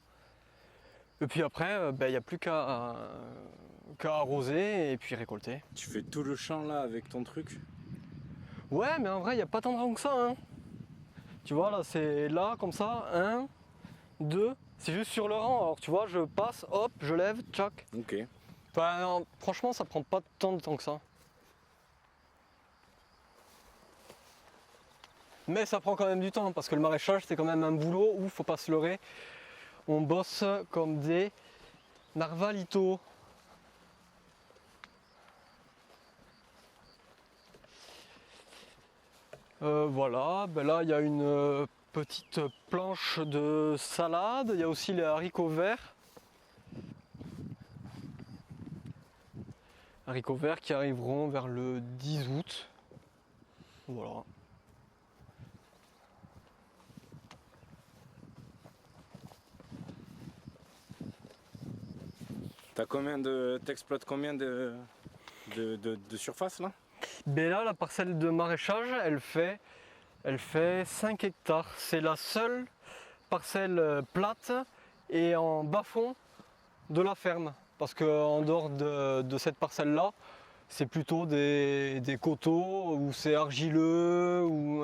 Et puis après, il n'y a plus qu'à arroser et puis récolter. Tu fais tout le champ là avec ton truc? Ouais, mais en vrai, il n'y a pas tant de rangs que ça. Hein. Tu vois, là, c'est là, comme ça, 1, 2, c'est juste sur le rang. Alors, tu vois, je passe, hop, je lève, tchac. Ok. Enfin, non, franchement, ça prend pas tant de temps que ça. Mais ça prend quand même du temps parce que le maraîchage c'est quand même un boulot où faut pas se leurrer. On bosse comme des narvalitos. Voilà, ben là il y a une petite planche de salade, il y a aussi les haricots verts. Haricots verts qui arriveront vers le 10 août. Voilà. T'exploites combien de surface là? Ben là, la parcelle de maraîchage, elle fait 5 hectares. C'est la seule parcelle plate et en bas-fond de la ferme. Parce qu'en dehors de cette parcelle-là, c'est plutôt des coteaux où c'est argileux, où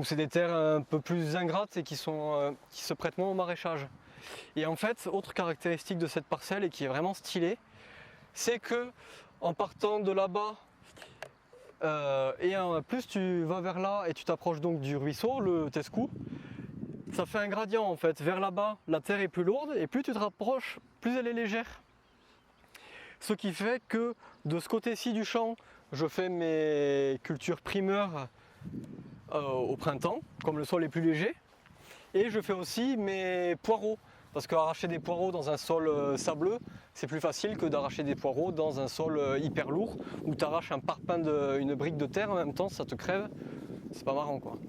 c'est des terres un peu plus ingrates et qui se prêtent moins au maraîchage. Et en fait, autre caractéristique de cette parcelle et qui est vraiment stylée, c'est que en partant de là-bas, plus tu vas vers là et tu t'approches donc du ruisseau, le Tescou, ça fait un gradient en fait. Vers là-bas, la terre est plus lourde et plus tu te rapproches, plus elle est légère. Ce qui fait que de ce côté-ci du champ, je fais mes cultures primeurs au printemps, comme le sol est plus léger. Et je fais aussi mes poireaux. Parce qu'arracher des poireaux dans un sol sableux, c'est plus facile que d'arracher des poireaux dans un sol hyper lourd où tu arraches un parpaing une brique de terre en même temps, ça te crève. C'est pas marrant quoi.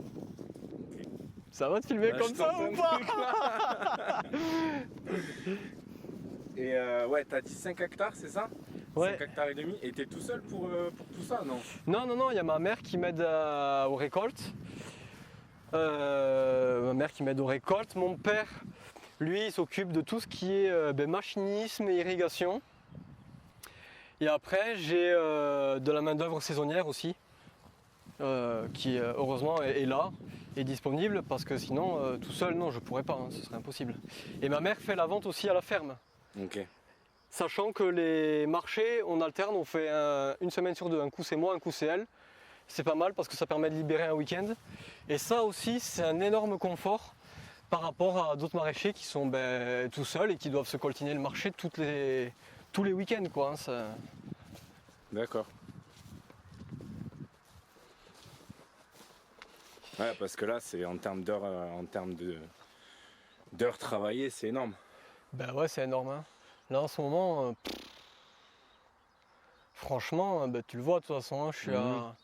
Ça va te filmer Là, comme je ça t'entends ou le pas? truc, là. Et ouais, t'as dit 5 hectares, c'est ça? Ouais. 5 hectares et demi. Et t'es tout seul pour tout ça, non? Non, il y a ma mère qui m'aide aux récoltes. Ma mère qui m'aide aux récoltes. Mon père, lui, il s'occupe de tout ce qui est machinisme et irrigation. Et après, j'ai de la main-d'œuvre saisonnière aussi, qui heureusement est là, est disponible, parce que sinon, tout seul, non, je pourrais pas, hein, ce serait impossible. Et ma mère fait la vente aussi à la ferme. Ok. Sachant que les marchés, on alterne, on fait une semaine sur deux, un coup c'est moi, un coup c'est elle. C'est pas mal parce que ça permet de libérer un week-end. Et ça aussi, c'est un énorme confort par rapport à d'autres maraîchers qui sont tout seuls et qui doivent se coltiner le marché tous les week-ends, quoi, hein, D'accord. Ouais, parce que là, c'est en termes d'heures, d'heures travaillées, c'est énorme. Ben ouais, c'est énorme, hein. Là en ce moment, franchement, tu le vois de toute façon, hein, je suis à.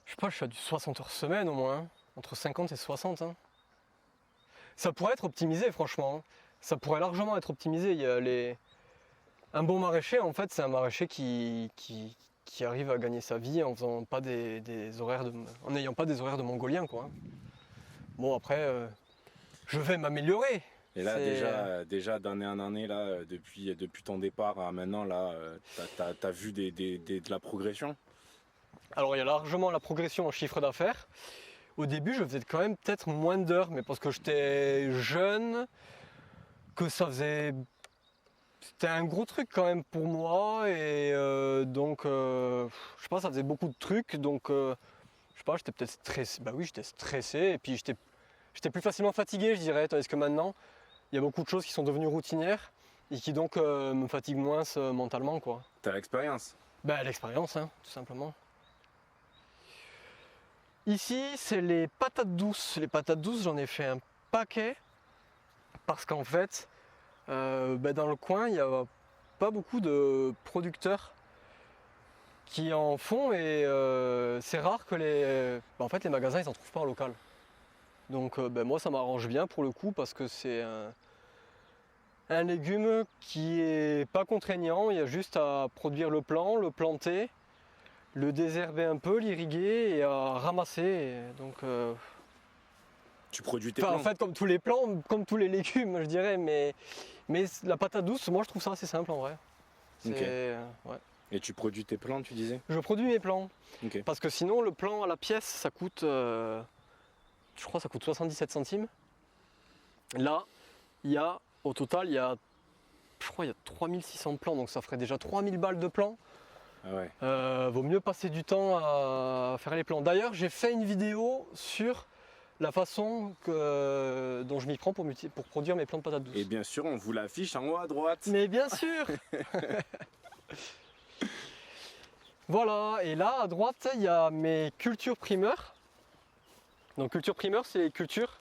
Je sais pas, je suis à du 60 heures semaine au moins, hein, entre 50 et 60. Hein. Ça pourrait être optimisé, franchement. Hein. Ça pourrait largement être optimisé. Il y a un bon maraîcher, en fait, c'est un maraîcher qui arrive à gagner sa vie en faisant pas des horaires en n'ayant pas des horaires de mongolien, quoi. Bon, après, je vais m'améliorer. Et là, déjà d'année en année, là, depuis ton départ à maintenant, là, t'as vu de la progression? Alors, il y a largement la progression en chiffre d'affaires. Au début, je faisais quand même peut-être moins d'heures, mais parce que j'étais jeune, que c'était un gros truc quand même pour moi, et donc, je sais pas, ça faisait beaucoup de trucs, donc, je sais pas, j'étais peut-être stressé. Bah oui, j'étais stressé, et puis j'étais plus facilement fatigué, je dirais, tandis que maintenant, il y a beaucoup de choses qui sont devenues routinières, et qui donc me fatiguent moins mentalement, quoi. T'as l'expérience? Bah l'expérience, hein, tout simplement. Ici, c'est les patates douces. Les patates douces, j'en ai fait un paquet, parce qu'en fait, dans le coin, il n'y a pas beaucoup de producteurs qui en font, et c'est rare que en fait, les magasins, ils n'en trouvent pas en local. Donc moi, ça m'arrange bien pour le coup, parce que c'est un légume qui est pas contraignant. Il y a juste à produire le plant, le planter, le désherber un peu, l'irriguer et à ramasser. Et donc, Tu produis tes plants? en fait, comme tous les plants, comme tous les légumes, je dirais, mais la patate douce, moi je trouve ça assez simple en vrai. Ok. Ouais. Et tu produis tes plants, tu disais? Je produis mes plants, Ok. parce que sinon le plant à la pièce, ça coûte, je crois, ça coûte 77 centimes. Là, au total, je crois, il y a 3600 plants, donc ça ferait déjà 3000 balles de plants. Ah ouais. Vaut mieux passer du temps à faire les plants. D'ailleurs, j'ai fait une vidéo sur la façon dont je m'y prends pour produire mes plants de patates douces. Et bien sûr, on vous l'affiche en haut à droite. Mais bien sûr. Voilà, et là à droite, il y a mes cultures primeurs. Donc culture primeur, c'est les cultures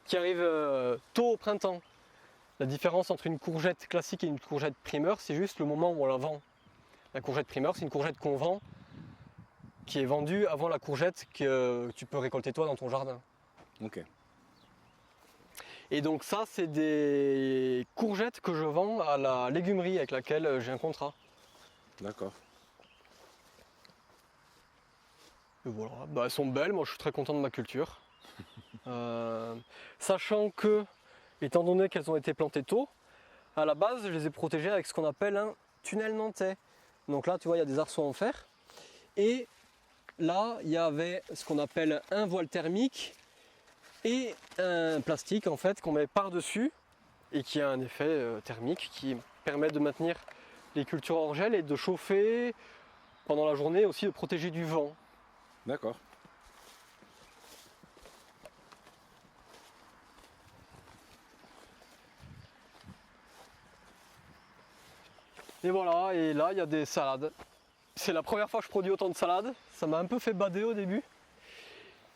qui arrivent tôt au printemps. La différence entre une courgette classique et une courgette primeur, c'est juste le moment où on la vend. La courgette primeur, c'est une courgette qu'on vend, qui est vendue avant la courgette que tu peux récolter toi dans ton jardin. Ok. Et donc ça, c'est des courgettes que je vends à la légumerie avec laquelle j'ai un contrat. D'accord. Et voilà, elles sont belles, moi je suis très content de ma culture. Sachant que, étant donné qu'elles ont été plantées tôt, à la base je les ai protégées avec ce qu'on appelle un tunnel nantais. Donc là tu vois, il y a des arceaux en fer. Et là il y avait ce qu'on appelle un voile thermique et un plastique en fait qu'on met par-dessus et qui a un effet thermique qui permet de maintenir les cultures hors gel et de chauffer pendant la journée, aussi de protéger du vent. D'accord. Et voilà, et là il y a des salades. C'est la première fois que je produis autant de salades. Ça m'a un peu fait bader au début.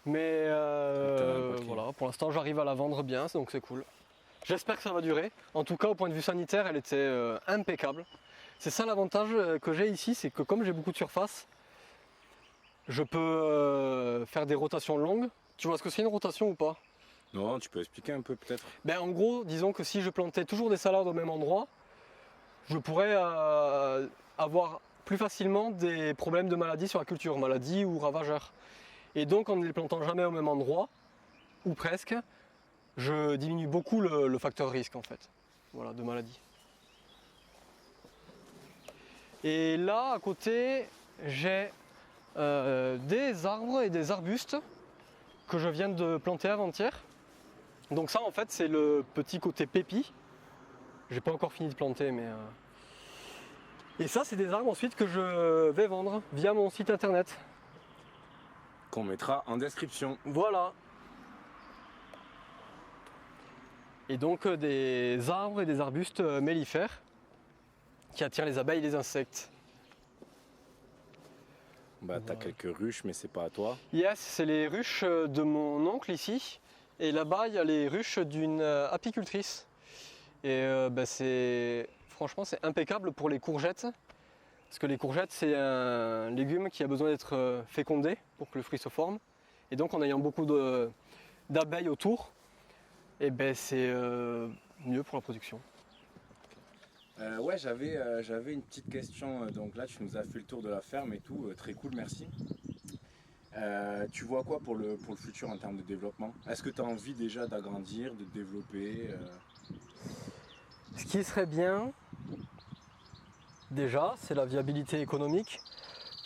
Mais voilà, pour l'instant j'arrive à la vendre bien, donc c'est cool. J'espère que ça va durer. En tout cas, au point de vue sanitaire, elle était impeccable. C'est ça l'avantage que j'ai ici, c'est que comme j'ai beaucoup de surface, je peux faire des rotations longues. Tu vois ce que c'est une rotation ou pas? Non, tu peux expliquer un peu peut-être? En gros, disons que si je plantais toujours des salades au même endroit, je pourrais avoir plus facilement des problèmes de maladies sur la culture, maladies ou ravageurs. Et donc en ne les plantant jamais au même endroit, ou presque, je diminue beaucoup le facteur risque en fait, voilà, de maladie. Et là à côté, j'ai des arbres et des arbustes que je viens de planter avant-hier. Donc ça en fait c'est le petit côté pépi. J'ai pas encore fini de planter mais... Et ça c'est des arbres ensuite que je vais vendre via mon site internet. Qu'on mettra en description. Voilà. Et donc des arbres et des arbustes mellifères qui attirent les abeilles et les insectes. Bah t'as quelques ruches mais c'est pas à toi. Yes, c'est les ruches de mon oncle ici. Et là-bas, il y a les ruches d'une apicultrice. Et franchement, c'est impeccable pour les courgettes. Parce que les courgettes, c'est un légume qui a besoin d'être fécondé pour que le fruit se forme. Et donc, en ayant beaucoup d'abeilles autour, et c'est mieux pour la production. Ouais, j'avais une petite question. Donc là, tu nous as fait le tour de la ferme et tout. Très cool, merci. Tu vois quoi pour le futur en termes de développement? Est-ce que tu as envie déjà d'agrandir, de développer Ce qui serait bien, déjà, c'est la viabilité économique.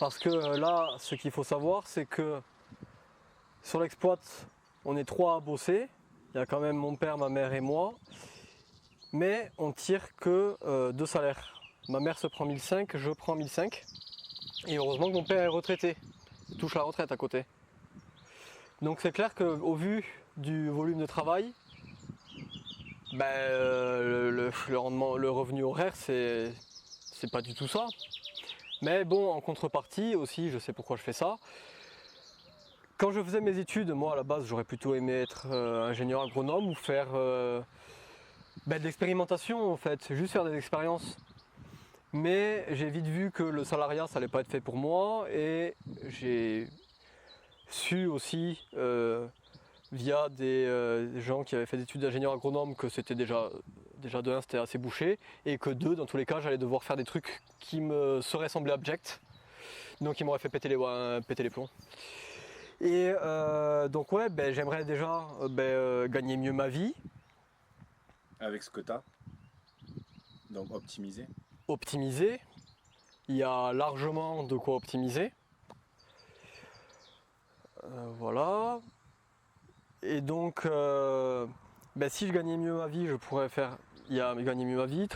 Parce que là, ce qu'il faut savoir, c'est que sur l'exploit, on est 3 à bosser. Il y a quand même mon père, ma mère et moi. Mais on tire que 2 salaires. Ma mère se prend 1005, je prends 1005. Et heureusement que mon père est retraité. Il touche la retraite à côté. Donc c'est clair qu'au vu du volume de travail, le rendement, le revenu horaire, c'est pas du tout ça. Mais bon, en contrepartie aussi, je sais pourquoi je fais ça. Quand je faisais mes études, moi à la base, j'aurais plutôt aimé être ingénieur agronome ou faire de l'expérimentation en fait, juste faire des expériences. Mais j'ai vite vu que le salariat ça allait pas être fait pour moi et j'ai su aussi via des gens qui avaient fait des études d'ingénieur agronome que c'était déjà de 1 c'était assez bouché et que 2 dans tous les cas j'allais devoir faire des trucs qui me seraient semblés abjects, donc ils m'auraient fait péter les plombs. Et donc ouais, j'aimerais déjà gagner mieux ma vie. avec ce que tu as? Donc optimiser. Optimiser, il y a largement de quoi optimiser. Voilà. Et donc, si je gagnais mieux ma vie, je pourrais gagner mieux ma vie,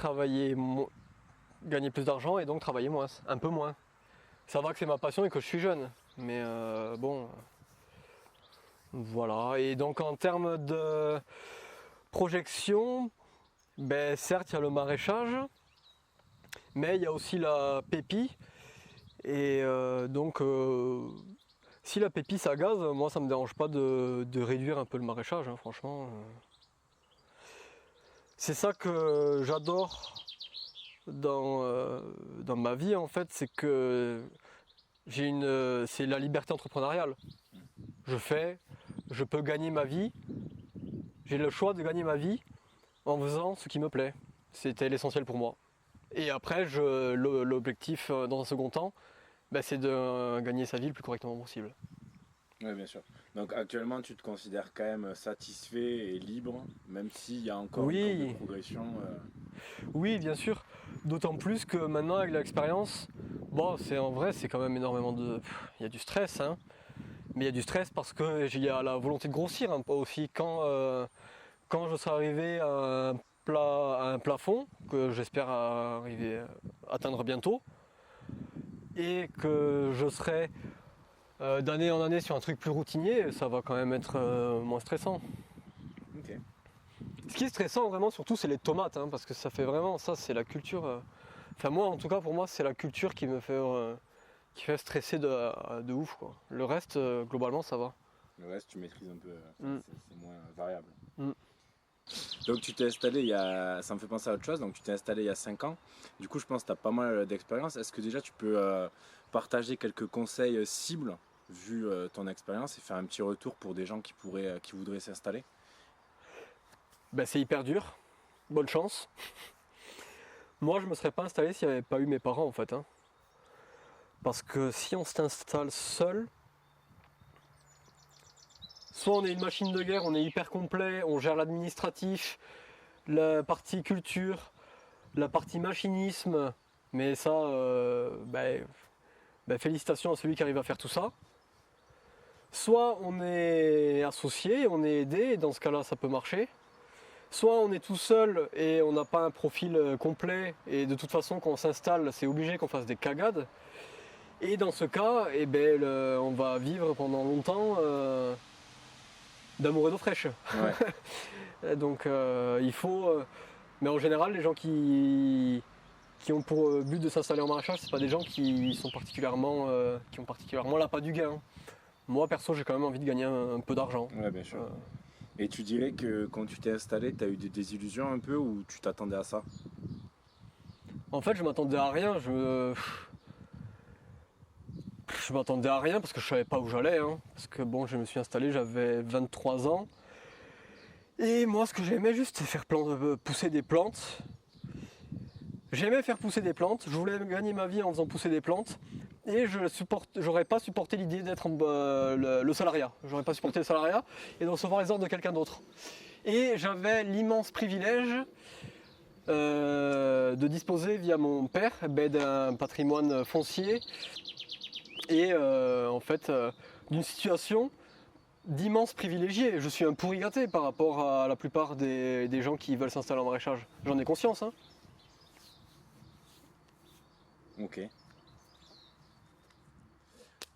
gagner plus d'argent et donc travailler moins, un peu moins. Ça va que c'est ma passion et que je suis jeune, mais bon, voilà. Et donc en termes de projection, certes il y a le maraîchage, mais il y a aussi la pépi. Et donc si la pépi ça gaze, moi ça me dérange pas de réduire un peu le maraîchage, hein, franchement. C'est ça que j'adore dans ma vie en fait, c'est que c'est la liberté entrepreneuriale. Je peux gagner ma vie, j'ai le choix de gagner ma vie en faisant ce qui me plaît. C'était l'essentiel pour moi. Et après, l'objectif dans un second temps, c'est de gagner sa vie le plus correctement possible. Oui, bien sûr. Donc actuellement, tu te considères quand même satisfait et libre, même s'il y a encore une courbe de progression. Oui, bien sûr. D'autant plus que maintenant, avec l'expérience, c'est quand même énormément de... Il y a du stress, hein. Mais il y a du stress parce qu'il y a la volonté de grossir un peu aussi. Quand je serai arrivé à un plafond, que j'espère atteindre bientôt, et que je serai d'année en année sur un truc plus routinier, ça va quand même être moins stressant. Ok. Ce qui est stressant vraiment surtout c'est les tomates, hein, parce que ça fait vraiment, ça c'est la culture, enfin moi en tout cas pour moi c'est la culture qui me fait stresser de ouf quoi. Le reste globalement ça va. Le reste tu maîtrises un peu, c'est moins variable. Mm. Donc tu t'es installé ça me fait penser à autre chose, donc tu t'es installé il y a 5 ans. Du coup je pense que tu as pas mal d'expérience. Est-ce que déjà tu peux partager quelques conseils cibles vu ton expérience et faire un petit retour pour des gens qui voudraient s'installer? C'est hyper dur, bonne chance. Moi, je me serais pas installé s'il n'y avait pas eu mes parents en fait, hein. Parce que si on s'installe seul, soit on est une machine de guerre, on est hyper complet, on gère l'administratif, la partie culture, la partie machinisme, mais ça, félicitations à celui qui arrive à faire tout ça. Soit on est associé, on est aidé, et dans ce cas-là ça peut marcher. Soit on est tout seul et on n'a pas un profil complet, et de toute façon quand on s'installe, c'est obligé qu'on fasse des cagades. Et dans ce cas, on va vivre pendant longtemps d'amour et d'eau fraîche. Ouais. Donc il faut... mais en général, les gens qui ont pour but de s'installer en maraîchage, c'est pas des gens qui ont particulièrement l'appât du gain. Moi perso, j'ai quand même envie de gagner un peu d'argent. Ouais, bien sûr. Et tu dirais que quand tu t'es installé, tu as eu des désillusions un peu ou tu t'attendais à ça? En fait, je m'attendais à rien. Je m'attendais à rien parce que je savais pas où j'allais, hein. Parce que bon, je me suis installé, j'avais 23 ans. Et moi, ce que j'aimais juste, c'est faire pousser des plantes. J'aimais faire pousser des plantes. Je voulais gagner ma vie en faisant pousser des plantes. Et j'aurais pas supporté l'idée d'être le salariat. J'aurais pas supporté le salariat et de recevoir les ordres de quelqu'un d'autre. Et j'avais l'immense privilège de disposer via mon père d'un patrimoine foncier et d'une situation d'immense privilégié. Je suis un pourri gâté par rapport à la plupart des gens qui veulent s'installer en maraîchage. J'en ai conscience, hein.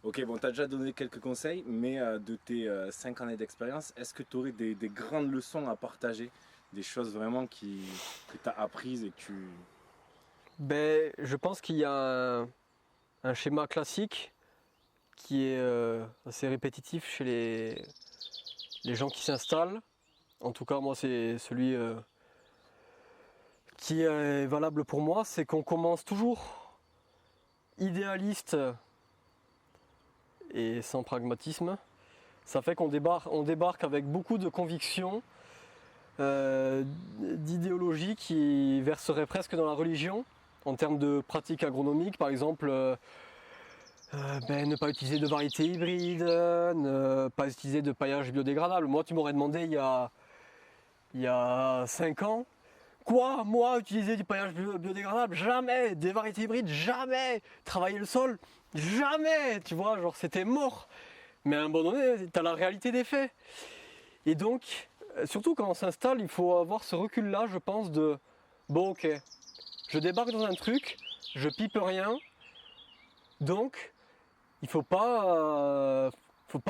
Ok, bon, tu as déjà donné quelques conseils, mais de tes 5 années d'expérience, est-ce que tu aurais des grandes leçons à partager? Des choses vraiment que tu as apprises et que tu... Je pense qu'il y a un schéma classique qui est assez répétitif chez les gens qui s'installent. En tout cas, moi, c'est celui qui est valable pour moi, c'est qu'on commence toujours idéaliste et sans pragmatisme. Ça fait qu'on débarque avec beaucoup de convictions, d'idéologie qui verserait presque dans la religion, en termes de pratiques agronomiques, par exemple, ne pas utiliser de variétés hybrides, ne pas utiliser de paillage biodégradable. Moi, tu m'aurais demandé il y a 5 ans, quoi, moi, utiliser du paillage biodégradable? Jamais! Des variétés hybrides? Jamais! Travailler le sol? Jamais! Tu vois, genre c'était mort. Mais à un moment donné, tu as la réalité des faits. Et donc, surtout quand on s'installe, il faut avoir ce recul-là, je pense, de bon, ok, je débarque dans un truc, je pipe rien, donc il faut pas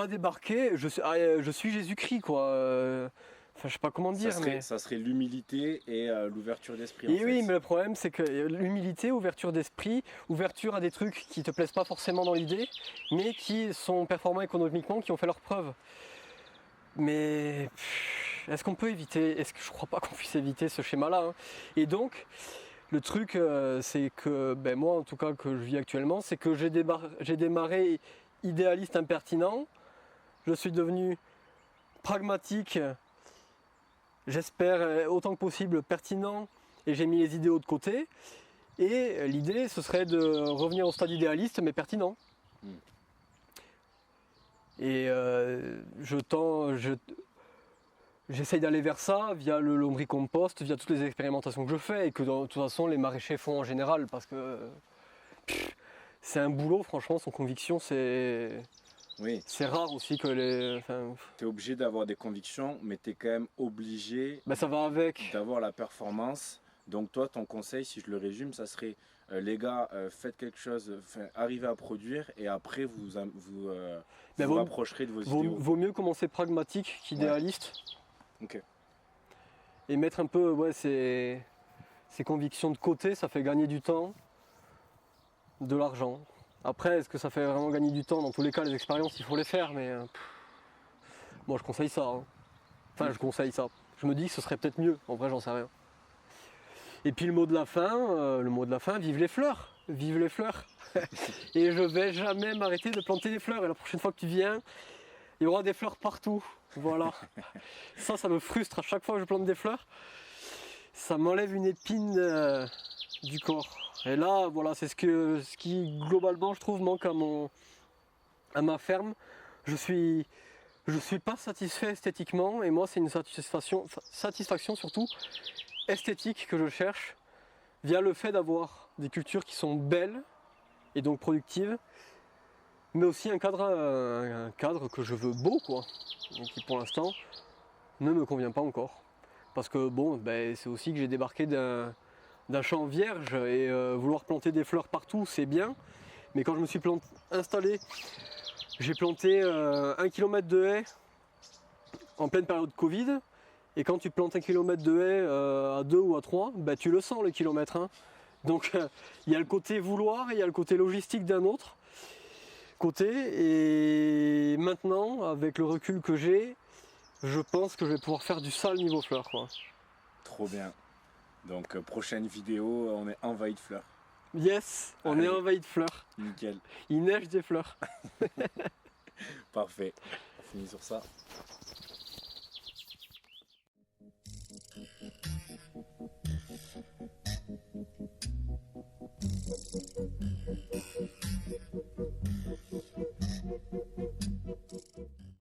débarquer, je suis Jésus-Christ, quoi. Enfin, je sais pas comment dire, Ça serait l'humilité et l'ouverture d'esprit. Et oui, mais le problème, c'est que l'humilité, ouverture d'esprit, ouverture à des trucs qui te plaisent pas forcément dans l'idée, mais qui sont performants économiquement, qui ont fait leurs preuves. Mais est-ce qu'on peut éviter? Est-ce que je crois pas qu'on puisse éviter ce schéma-là, hein. Et donc, le truc, c'est que, moi, en tout cas, que je vis actuellement, c'est que j'ai démarré idéaliste impertinent. Je suis devenu pragmatique. J'espère autant que possible pertinent et j'ai mis les idéaux de côté. Et l'idée, ce serait de revenir au stade idéaliste mais pertinent. Et j'essaye d'aller vers ça via le lombricompost, via toutes les expérimentations que je fais et que de toute façon les maraîchers font en général parce que c'est un boulot, franchement, sans conviction, c'est... Oui. C'est rare aussi que tu es obligé d'avoir des convictions, mais tu es quand même obligé ça va avec. D'avoir la performance. Donc toi, ton conseil, si je le résume, ça serait les gars, faites quelque chose, arrivez à produire et après vous rapprocherez de vos idéaux. Vaut mieux commencer pragmatique qu'idéaliste. Ouais. Ok. Et mettre un peu ces convictions de côté, ça fait gagner du temps, de l'argent. Après, est-ce que ça fait vraiment gagner du temps? Dans tous les cas, les expériences, il faut les faire, mais moi je conseille ça, hein. Enfin, je conseille ça. Je me dis que ce serait peut-être mieux, en vrai, j'en sais rien. Et puis le mot de la fin, vive les fleurs, vive les fleurs. Et je vais jamais m'arrêter de planter des fleurs. Et la prochaine fois que tu viens, il y aura des fleurs partout. Voilà. Ça me frustre à chaque fois que je plante des fleurs. Ça m'enlève une épine du corps. Et là, voilà, c'est ce qui globalement, je trouve, manque à ma ferme. Je suis pas satisfait esthétiquement, et moi, c'est une satisfaction surtout esthétique que je cherche via le fait d'avoir des cultures qui sont belles et donc productives, mais aussi un cadre que je veux beau, quoi, et qui pour l'instant ne me convient pas encore. Parce que bon, ben, c'est aussi que j'ai débarqué d'un champ vierge, et vouloir planter des fleurs partout, c'est bien, mais quand je me suis installé, j'ai planté 1 km de haies en pleine période Covid, et quand tu plantes 1 km de haies à 2 ou à 3, ben, tu le sens le kilomètre, hein. Donc il y a le côté vouloir et il y a le côté logistique d'un autre côté, et maintenant, avec le recul que j'ai, je pense que je vais pouvoir faire du sale niveau fleurs, quoi. Trop bien. Donc prochaine vidéo, on est envahi de fleurs. Yes, on Allez. est envahi de fleurs. Nickel. Il neige des fleurs. Parfait. On finit sur ça.